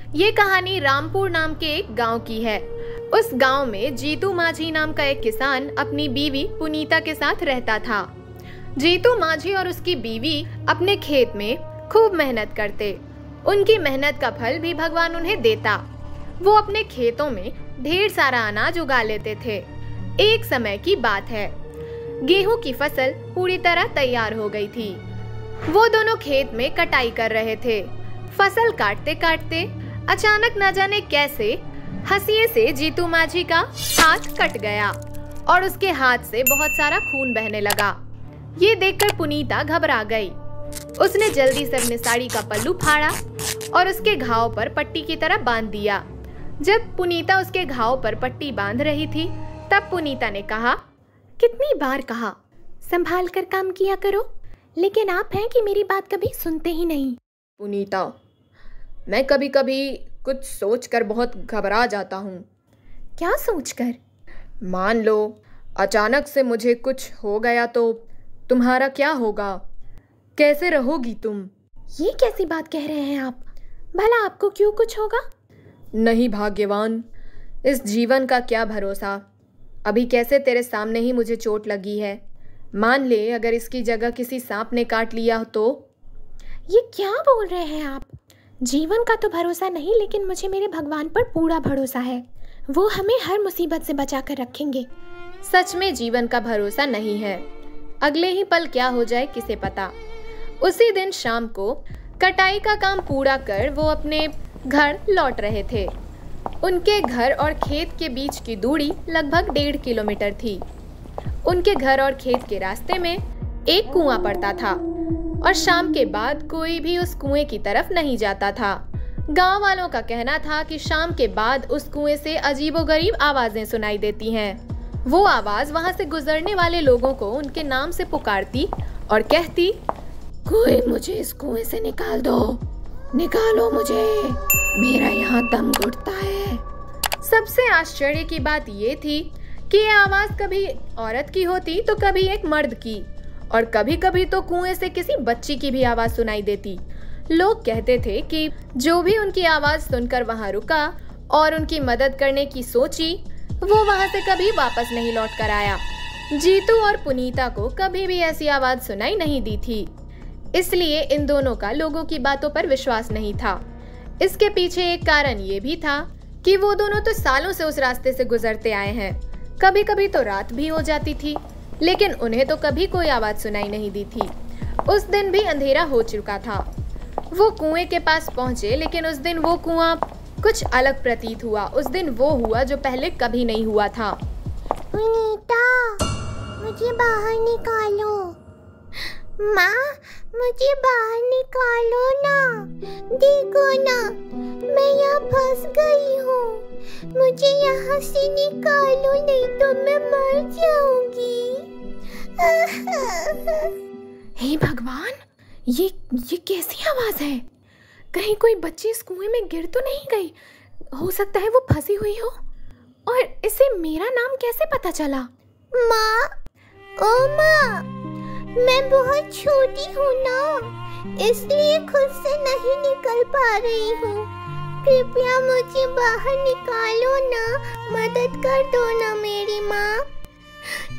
ये कहानी रामपुर नाम के एक गांव की है। उस गांव में जीतू माझी नाम का एक किसान अपनी बीवी पुनीता के साथ रहता था। जीतू माझी और उसकी बीवी अपने खेत में खूब मेहनत करते। उनकी मेहनत का फल भी भगवान उन्हें देता। वो अपने खेतों में ढेर सारा अनाज उगा लेते थे। एक समय की बात है, गेहूं की फसल पूरी तरह तैयार हो गई थी। वो दोनों खेत में कटाई कर रहे थे। फसल काटते काटते अचानक न जाने कैसे हंसिए से जीतू माझी का हाथ कट गया और उसके हाथ से बहुत सारा खून बहने लगा। ये देखकर पुनीता घबरा गई। उसने जल्दी से अपने साड़ी का पल्लू फाड़ा और उसके घाव पर पट्टी की तरह बांध दिया। जब पुनीता उसके घाव पर पट्टी बांध रही थी, तब पुनीता ने कहा, कितनी बार कहा संभाल कर काम किया करो, लेकिन आप हैं कि मेरी बात कभी सुनते ही नहीं। पुनीता, मैं कभी कभी कुछ सोचकर बहुत घबरा जाता हूँ। क्या सोचकर? मान लो अचानक से मुझे कुछ हो गया तो तुम्हारा क्या होगा? कैसे रहोगी तुम? ये कैसी बात कह रहे हैं आप? भला आपको क्यों कुछ होगा? नहीं भाग्यवान, इस जीवन का क्या भरोसा। अभी कैसे तेरे सामने ही मुझे चोट लगी है। मान ले अगर इसकी जगह किसी सांप ने काट लिया तो? ये क्या बोल रहे हैं आप? जीवन का तो भरोसा नहीं, लेकिन मुझे मेरे भगवान पर पूरा भरोसा है। वो हमें हर मुसीबत से बचा कर रखेंगे। सच में जीवन का भरोसा नहीं है। अगले ही पल क्या हो जाए किसे पता। उसी दिन शाम को कटाई का काम पूरा कर वो अपने घर लौट रहे थे। उनके घर और खेत के बीच की दूरी लगभग 1.5 किलोमीटर थी। उनके घर और खेत के रास्ते में एक कुआं पड़ता था और शाम के बाद कोई भी उस कुएं की तरफ नहीं जाता था। गांव वालों का कहना था कि शाम के बाद उस कुएं से अजीबोगरीब आवाजें सुनाई देती हैं। वो आवाज वहां से गुजरने वाले लोगों को उनके नाम से पुकारती और कहती, कोई मुझे इस कुएं से निकाल दो, निकालो मुझे, मेरा यहाँ दम घुटता है। सबसे आश्चर्य की बात ये थी कि ये आवाज कभी औरत की होती तो कभी एक मर्द की, और कभी कभी तो कुएं से किसी बच्ची की भी आवाज सुनाई देती। लोग कहते थे कि जो भी उनकी आवाज सुनकर वहां रुका और उनकी मदद करने की सोची, वो वहां से कभी वापस नहीं लौट कर आया। जीतू और पुनीता को कभी भी ऐसी आवाज सुनाई नहीं दी थी, इसलिए इन दोनों का लोगों की बातों पर विश्वास नहीं था। इसके पीछे एक कारण ये भी था कि वो दोनों तो सालों से उस रास्ते से गुजरते आए हैं। कभी कभी तो रात भी हो जाती थी, लेकिन उन्हें तो कभी कोई आवाज सुनाई नहीं दी थी। उस दिन भी अंधेरा हो चुका था। वो कुएं के पास पहुंचे, लेकिन उस दिन वो कुआं कुछ अलग प्रतीत हुआ। उस दिन वो हुआ जो पहले कभी नहीं हुआ था। पुनीता, मुझे बाहर निकालो। माँ, मुझे बाहर निकालो ना। देखो ना, मैं यहाँ फंस गई हूँ। मुझे यहाँ से निकालो, नहीं तो मैं मर जाऊंगी। हे भगवान, ये कैसी आवाज है? कहीं कोई बच्ची इस कुएं में गिर तो नहीं गई? हो सकता है वो फंसी हुई हो। और इसे मेरा नाम कैसे पता चला? माँ, ओ माँ, मैं बहुत छोटी हूँ ना, इसलिए खुद से नहीं निकल पा रही हूँ। कृपया मुझे बाहर निकालो ना, मदद कर दो ना मेरी माँ।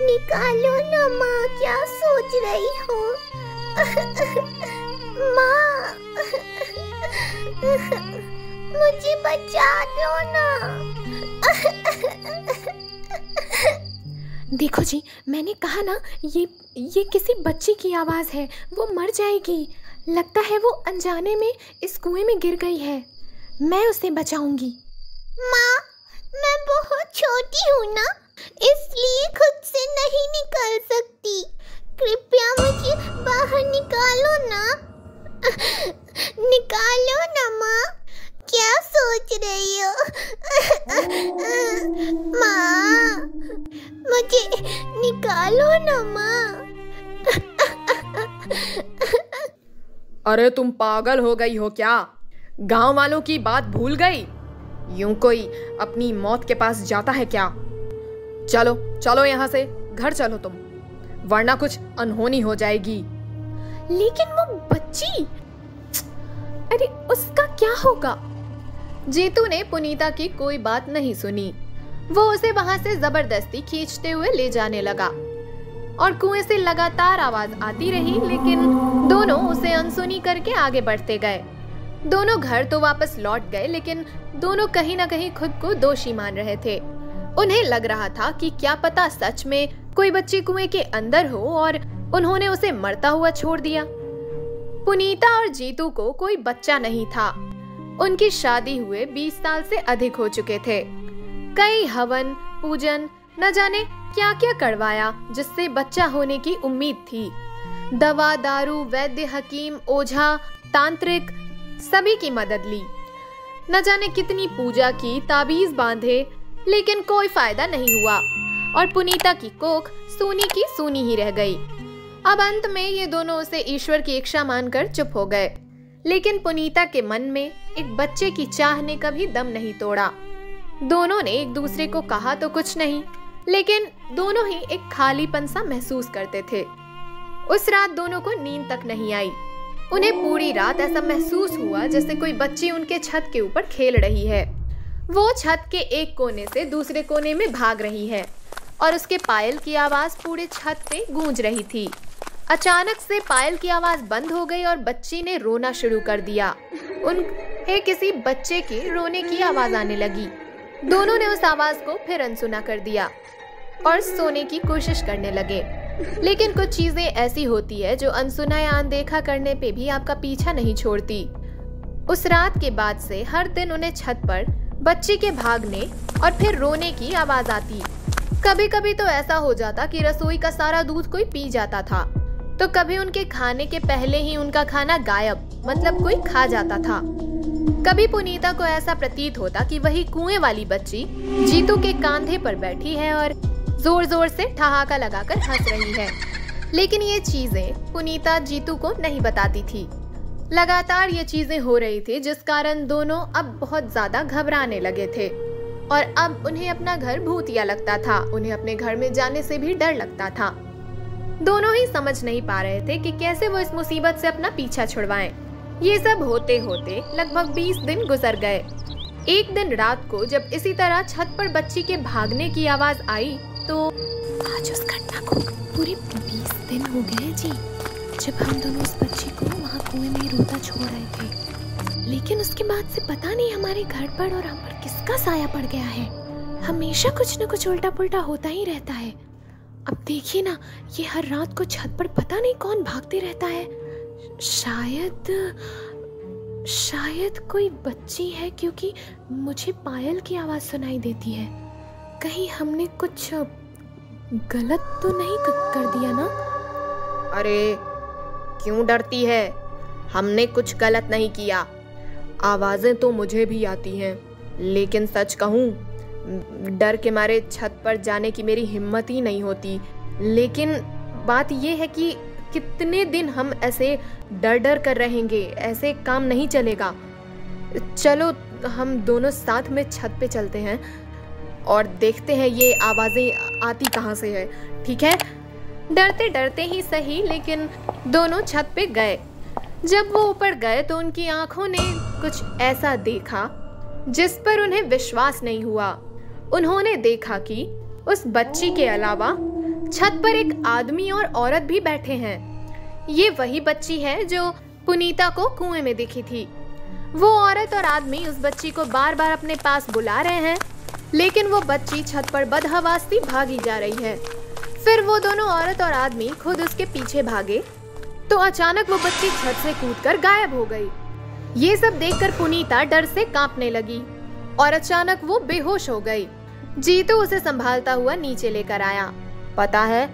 निकालो ना माँ, क्या सोच रही हो? माँ, मुझे बचा दो ना। देखो जी, मैंने कहा ना, ये किसी बच्ची की आवाज़ है। वो मर जाएगी। लगता है वो अनजाने में इस कुएं में गिर गई है। मैं उसे बचाऊंगी। माँ, मैं बहुत छोटी हूँ ना, इसलिए खुद से नहीं निकल सकती। कृपया मुझे बाहर निकालो ना। निकालो ना माँ, क्या सोच रही हो? माँ, मुझे निकालो ना माँ। अरे तुम पागल हो गई हो क्या? गांव वालों की बात भूल गई? यूं कोई अपनी मौत के पास जाता है क्या? चलो चलो यहाँ से, घर चलो तुम, वरना कुछ अनहोनी हो जाएगी। लेकिन वो बच्ची, अरे उसका क्या होगा? जीतू ने पुनीता की कोई बात नहीं सुनी। वो उसे वहां से जबरदस्ती खींचते हुए ले जाने लगा और कुएं से लगातार आवाज आती रही, लेकिन दोनों उसे अनसुनी करके आगे बढ़ते गए। दोनों घर तो वापस लौट गए, लेकिन दोनों कहीं न कहीं खुद को दोषी मान रहे थे। उन्हें लग रहा था कि क्या पता सच में कोई बच्ची कुएं के अंदर हो और उन्होंने उसे मरता हुआ छोड़ दिया। पुनीता और जीतू को कोई बच्चा नहीं था। उनकी शादी हुए 20 साल से अधिक हो चुके थे। कई हवन पूजन न जाने क्या क्या करवाया जिससे बच्चा होने की उम्मीद थी। दवा दारू, वैद्य, हकीम, ओझा, तांत्रिक सभी की मदद ली। न जाने कितनी पूजा की, ताबीज बांधे, लेकिन कोई फायदा नहीं हुआ और पुनीता की कोख सूनी की सूनी ही रह गई। अब अंत में ये दोनों उसे ईश्वर की इच्छा मानकर चुप हो गए, लेकिन पुनीता के मन में एक बच्चे की चाह ने कभी दम नहीं तोड़ा। दोनों ने एक दूसरे को कहा तो कुछ नहीं, लेकिन दोनों ही एक खालीपन सा महसूस करते थे। उस रात दोनों को नींद तक नहीं आई। उन्हें पूरी रात ऐसा महसूस हुआ जैसे कोई बच्ची उनके छत के ऊपर खेल रही है। वो छत के एक कोने से दूसरे कोने में भाग रही है और उसके पायल की आवाज पूरे छत पे गूंज रही थी। अचानक से पायल की आवाज बंद हो गई और बच्ची ने रोना शुरू कर दिया। उन्हें किसी बच्चे के रोने की आवाज आने लगी। दोनों ने उस आवाज को फिर अनसुना कर दिया और सोने की कोशिश करने लगे, लेकिन कुछ चीजें ऐसी होती है जो अनसुना या अनदेखा करने पे भी आपका पीछा नहीं छोड़ती। उस रात के बाद से हर दिन उन्हें छत पर बच्ची के भागने और फिर रोने की आवाज आती। कभी कभी तो ऐसा हो जाता कि रसोई का सारा दूध कोई पी जाता था, तो कभी उनके खाने के पहले ही उनका खाना गायब, मतलब कोई खा जाता था। कभी पुनीता को ऐसा प्रतीत होता कि वही कुएं वाली बच्ची जीतू के कंधे पर बैठी है और जोर जोर से ठहाका लगाकर हंस रही है, लेकिन ये चीजें पुनीता जीतू को नहीं बताती थी। लगातार ये चीजें हो रही थी, जिस कारण दोनों अब बहुत ज्यादा घबराने लगे थे और अब उन्हें अपना घर भूतिया लगता था। उन्हें अपने घर में जाने से भी डर लगता था। दोनों ही समझ नहीं पा रहे थे कि कैसे वो इस मुसीबत से अपना पीछा छुड़वाएं। ये सब होते होते लगभग 20 दिन गुजर गए। एक दिन रात को जब इसी तरह छत पर बच्ची के भागने की आवाज आई तो आज उस घटना को पूरे 20 दिन हो गए जी, जब हम दोनों उस बच्ची को वहाँ कुएं में रोता छोड़ रहे थे। लेकिन उसके बाद से पता नहीं हमारे घर पर और हम पर किसका साया पड़ गया है। हमेशा कुछ न कुछ उल्टा पुल्टा होता ही रहता है। अब देखिए ना, ये हर रात को छत पर पता नहीं कौन भागते रहता है। शायद कोई बच्ची है, क्योंकि मुझे पायल की आवाज सुनाई देती है। कहीं हमने कुछ गलत तो नहीं कर दिया ना? अरे क्यों डरती है? हमने कुछ गलत नहीं किया। आवाजें तो मुझे भी आती हैं, लेकिन सच कहूँ डर के मारे छत पर जाने की मेरी हिम्मत ही नहीं होती। लेकिन बात यह है कि कितने दिन हम ऐसे डर डर कर रहेंगे, ऐसे काम नहीं चलेगा। चलो हम दोनों साथ में छत पे चलते हैं और देखते हैं ये आवाजें आती कहाँ से है, ठीक है? डरते डरते ही सही, लेकिन दोनों छत पे गए। जब वो ऊपर गए तो उनकी आंखों ने कुछ ऐसा देखा जिस पर उन्हें विश्वास नहीं हुआ। उन्होंने देखा कि उस बच्ची के अलावा छत पर एक आदमी और औरत भी बैठे हैं। ये वही बच्ची है जो पुनीता को कुएं में दिखी थी। वो औरत और आदमी उस बच्ची को बार बार अपने पास बुला रहे हैं, लेकिन वो बच्ची छत पर बदहवास सी भागी जा रही है। फिर वो दोनों औरत और आदमी खुद उसके पीछे भागे तो अचानक वो बच्ची छत से कूदकर गायब हो गई। ये सब देखकर पुनीता डर से कांपने लगी और अचानक वो बेहोश हो गई। जीतू उसे संभालता हुआ नीचे लेकर आया। पता है,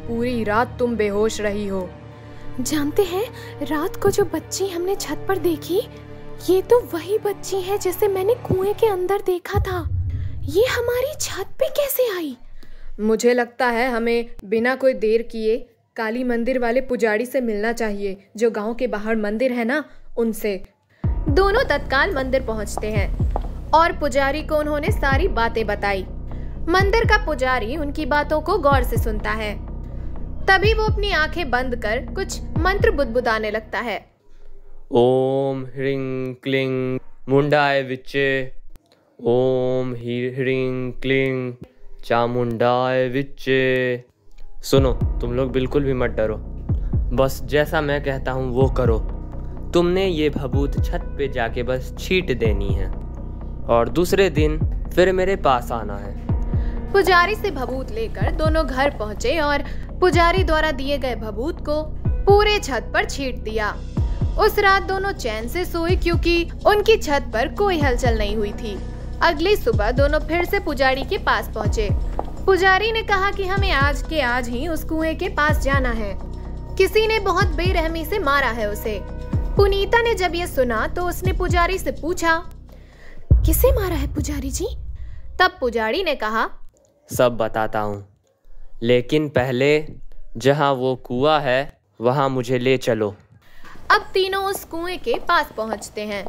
पूरी रात तुम बेहोश रही हो। जानते हैं, रात को जो बच्ची हमने छत पर देखी, ये तो वही बच्ची है जिसे मैंने कुएं के अंदर देखा था। ये हमारी छत पे कैसे आई? मुझे लगता है हमें बिना कोई देर किए काली मंदिर वाले पुजारी से मिलना चाहिए, जो गांव के बाहर मंदिर है ना, उनसे। दोनों तत्काल मंदिर पहुंचते हैं और पुजारी को उन्होंने सारी बातें बताई। मंदिर का पुजारी उनकी बातों को गौर से सुनता है। तभी वो अपनी आंखें बंद कर कुछ मंत्र बुदबुदाने लगता है। ओम ह्रीं क्लीं मुंडाए विच्चे, ओम ह्रीं क्लीं चामुंडाए विच्चे। सुनो, तुम लोग बिल्कुल भी मत डरो, बस जैसा मैं कहता हूँ वो करो। तुमने ये भभूत छत पे जाके बस छींट देनी है और दूसरे दिन फिर मेरे पास आना है। पुजारी से भभूत लेकर दोनों घर पहुंचे और पुजारी द्वारा दिए गए भभूत को पूरे छत पर छींट दिया। उस रात दोनों चैन से सोए क्योंकि उनकी छत पर कोई हलचल नहीं हुई थी। अगली सुबह दोनों फिर से पुजारी के पास पहुंचे। पुजारी ने कहा कि हमें आज के आज ही उस कुएं के पास जाना है। किसी ने बहुत बेरहमी से मारा है उसे। पुनीता ने जब ये सुना तो उसने पुजारी से पूछा, किसे मारा है पुजारी जी? तब पुजारी ने कहा, सब बताता हूँ, लेकिन पहले जहाँ वो कुआं है वहाँ मुझे ले चलो। अब तीनों उस कुएं के पास पहुँचते हैं।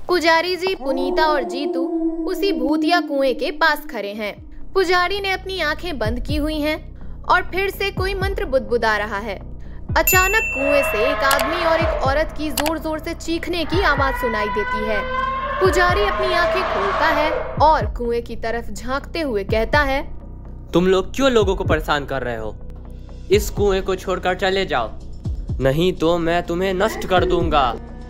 पुजारी जी, पुनीता और जीतू उसी भूतिया कुएं के पास खड़े हैं। पुजारी ने अपनी आंखें बंद की हुई हैं और फिर से कोई मंत्र बुदबुदा रहा है। अचानक कुएं से एक आदमी और एक औरत की जोर जोर से चीखने की आवाज सुनाई देती है। पुजारी अपनी आंखें खोलता है और कुएं की तरफ झांकते हुए कहता है, तुम लोग क्यों लोगों को परेशान कर रहे हो? इस कुएं को छोड़कर चले जाओ, नहीं तो मैं तुम्हें नष्ट कर दूंगा।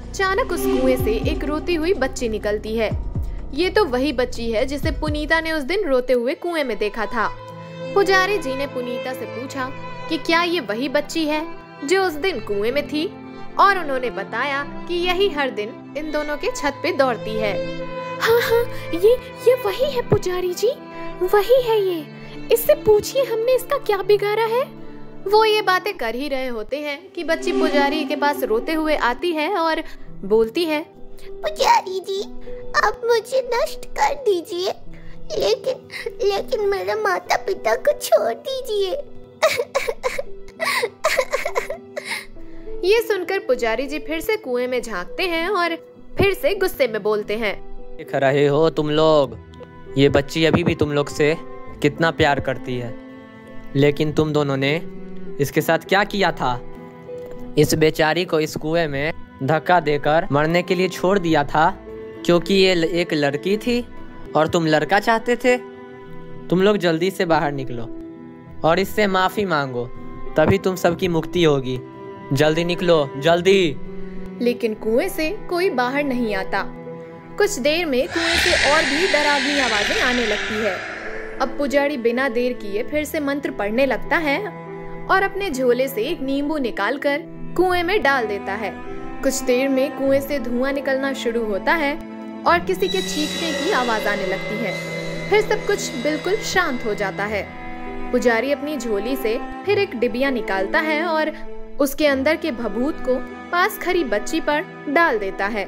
अचानक उस कुएं से एक रोती हुई बच्ची निकलती है। ये तो वही बच्ची है जिसे पुनीता ने उस दिन रोते हुए कुएं में देखा था। पुजारी जी ने पुनीता से पूछा कि क्या ये वही बच्ची है जो उस दिन कुएं में थी, और उन्होंने बताया कि यही हर दिन इन दोनों के छत पे दौड़ती है। हाँ हाँ, ये वही है पुजारी जी, वही है ये। इससे पूछिए हमने इसका क्या बिगाड़ा है। वो ये बातें कर ही रहे होते हैं कि बच्ची पुजारी के पास रोते हुए आती है और बोलती है, पुजारी जी, आप मुझे नष्ट कर दीजिए, लेकिन मेरे माता पिता को छोड़ दीजिए। ये सुनकर पुजारी जी फिर से कुएं में झांकते हैं और फिर से गुस्से में बोलते हैं, देख रहे हो तुम लोग, ये बच्ची अभी भी तुम लोग से कितना प्यार करती है, लेकिन तुम दोनों ने इसके साथ क्या किया था? इस बेचारी को इस कुएं में धक्का देकर मरने के लिए छोड़ दिया था क्योंकि ये एक लड़की थी और तुम लड़का चाहते थे। तुम लोग जल्दी से बाहर निकलो और इससे माफी मांगो, तभी तुम सबकी मुक्ति होगी। जल्दी निकलो, जल्दी। लेकिन कुएं से कोई बाहर नहीं आता। कुछ देर में कुएं से और भी डरावनी आवाजें आने लगती है। अब पुजारी बिना देर किए फिर से मंत्र पढ़ने लगता है और अपने झोले से एक नींबू निकालकर कुएं में डाल देता है। कुछ देर में कुएं से धुआं निकलना शुरू होता है और किसी के चीखने की आवाज आने लगती है। फिर सब कुछ बिल्कुल शांत हो जाता है। पुजारी अपनी झोली से फिर एक डिबिया निकालता है और उसके अंदर के भभूत को पास खड़ी बच्ची पर डाल देता है।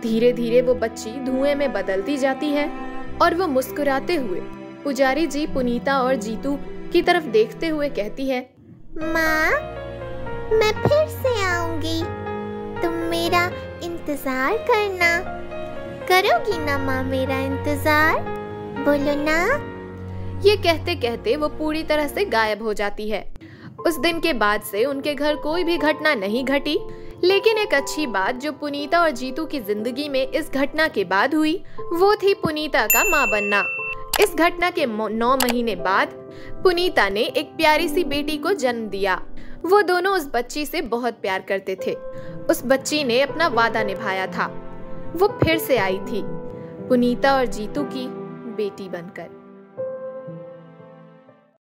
धीरे धीरे वो बच्ची धुएं में बदलती जाती है और वो मुस्कुराते हुए पुजारी जी, पुनीता और जीतू की तरफ देखते हुए कहती है, माँ, मैं फिर से आऊंगी, तुम मेरा इंतजार करना। करोगी ना माँ मेरा इंतजार? बोलो ना। ये कहते कहते वो पूरी तरह से गायब हो जाती है। उस दिन के बाद से उनके घर कोई भी घटना नहीं घटी, लेकिन एक अच्छी बात जो पुनीता और जीतू की जिंदगी में इस घटना के बाद हुई वो थी पुनीता का माँ बनना। इस घटना के 9 महीने बाद पुनीता ने एक प्यारी सी बेटी को जन्म दिया। वो दोनों उस बच्ची से बहुत प्यार करते थे। उस बच्ची ने अपना वादा निभाया था। वो फिर से आई थी, पुनीता और जीतू की बेटी बनकर।